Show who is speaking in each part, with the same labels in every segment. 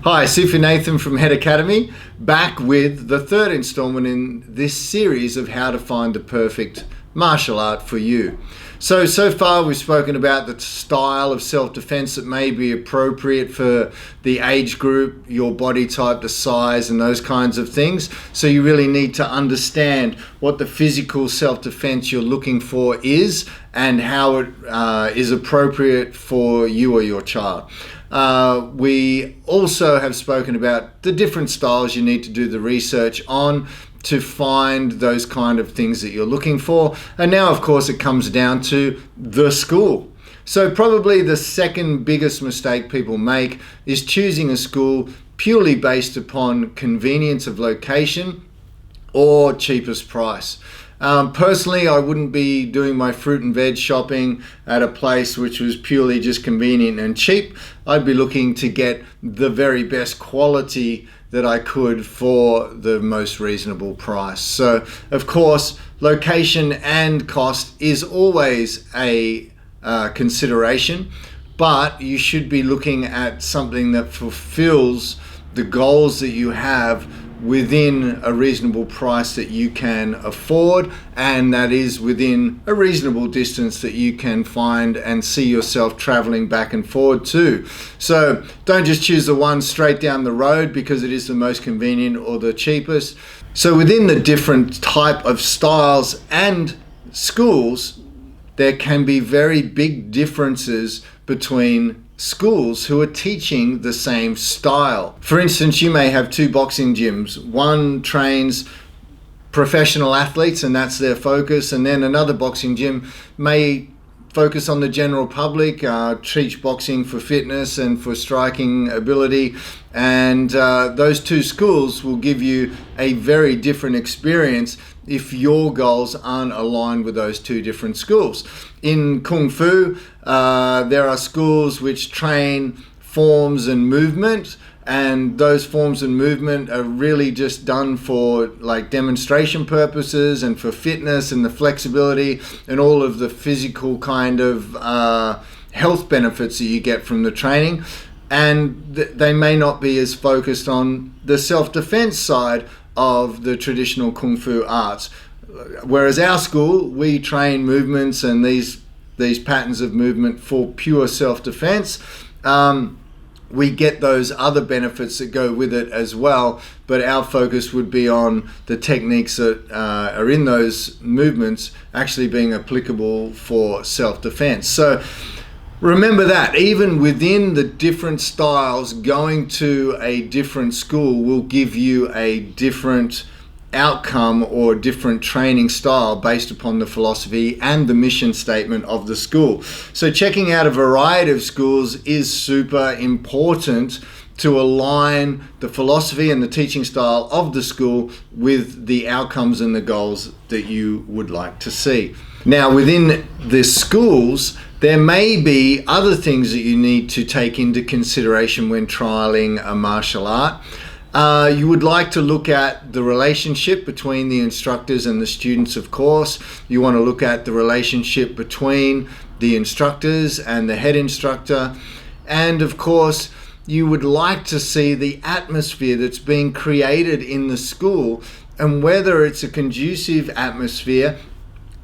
Speaker 1: Hi, Sifu Nathan from Head Academy, back with the third installment in this series of how to find the perfect martial art for you. So far we've spoken about the style of self-defense that may be appropriate for the age group, your body type, the size, and those kinds of things. So you really need to understand what the physical self-defense you're looking for is and how it is appropriate for you or your child. We also have spoken about the different styles you need to do the research on to find those kind of things that you're looking for. And now, of course, it comes down to the school. So probably the second biggest mistake people make is choosing a school purely based upon convenience of location or cheapest price. Personally, I wouldn't be doing my fruit and veg shopping at a place which was purely just convenient and cheap. I'd be looking to get the very best quality that I could for the most reasonable price. So, of course, location and cost is always a consideration, but you should be looking at something that fulfills the goals that you have within a reasonable price that you can afford, and that is within a reasonable distance that you can find and see yourself traveling back and forward to. So don't just choose the one straight down the road because it is the most convenient or the cheapest. So within the different type of styles and schools, there can be very big differences between schools who are teaching the same style. For instance, you may have two boxing gyms. One trains professional athletes and that's their focus, and then another boxing gym may focus on the general public, teach boxing for fitness and for striking ability, and those two schools will give you a very different experience if your goals aren't aligned with those two different schools. In Kung Fu, there are schools which train forms and movement, and those forms and movement are really just done for like demonstration purposes and for fitness and the flexibility and all of the physical kind of health benefits that you get from the training. And they may not be as focused on the self-defense side of the traditional Kung Fu arts. Whereas our school, we train movements and these patterns of movement for pure self-defense. We get those other benefits that go with it as well, but our focus would be on the techniques that are in those movements actually being applicable for self-defense. So remember that even within the different styles, going to a different school will give you a different outcome or different training style based upon the philosophy and the mission statement of the school. So checking out a variety of schools is super important to align the philosophy and the teaching style of the school with the outcomes and the goals that you would like to see. Now, within the schools, there may be other things that you need to take into consideration when trialing a martial art. You would like to look at the relationship between the instructors and the students, of course. You want to look at the relationship between the instructors and the head instructor. And of course, you would like to see the atmosphere that's being created in the school and whether it's a conducive atmosphere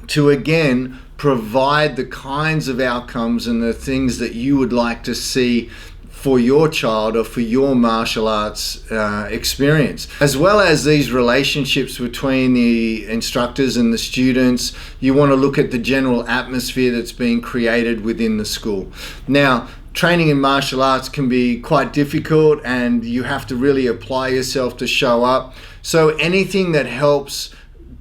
Speaker 1: to, again, provide the kinds of outcomes and the things that you would like to see for your child or for your martial arts experience. As well as these relationships between the instructors and the students, you want to look at the general atmosphere that's being created within the school. Now, training in martial arts can be quite difficult and you have to really apply yourself to show up. So anything that helps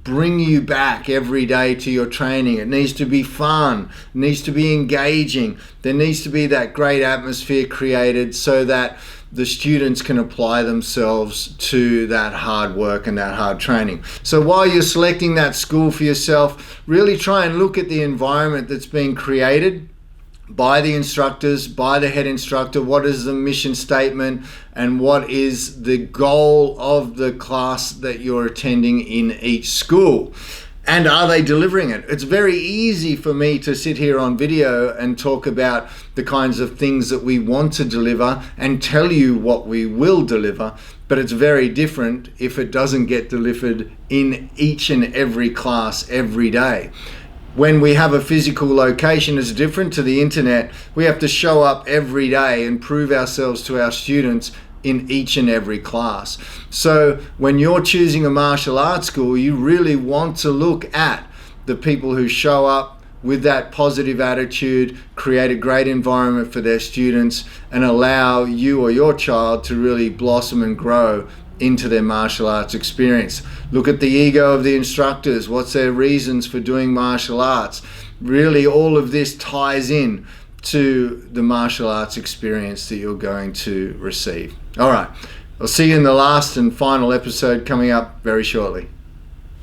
Speaker 1: bring you back every day to your training. It needs to be fun, it needs to be engaging. There needs to be that great atmosphere created so that the students can apply themselves to that hard work and that hard training. So while you're selecting that school for yourself, really try and look at the environment that's being created by the instructors, by the head instructor. What is the mission statement and what is the goal of the class that you're attending in each school? And are they delivering it? It's very easy for me to sit here on video and talk about the kinds of things that we want to deliver and tell you what we will deliver, but it's very different if it doesn't get delivered in each and every class every day. When we have a physical location, it's different to the internet. We have to show up every day and prove ourselves to our students in each and every class. So when you're choosing a martial arts school, you really want to look at the people who show up with that positive attitude, create a great environment for their students, and allow you or your child to really blossom and grow into their martial arts experience. Look at the ego of the instructors. What's their reasons for doing martial arts? Really, all of this ties in to the martial arts experience that you're going to receive. All right, I'll see you in the last and final episode coming up very shortly.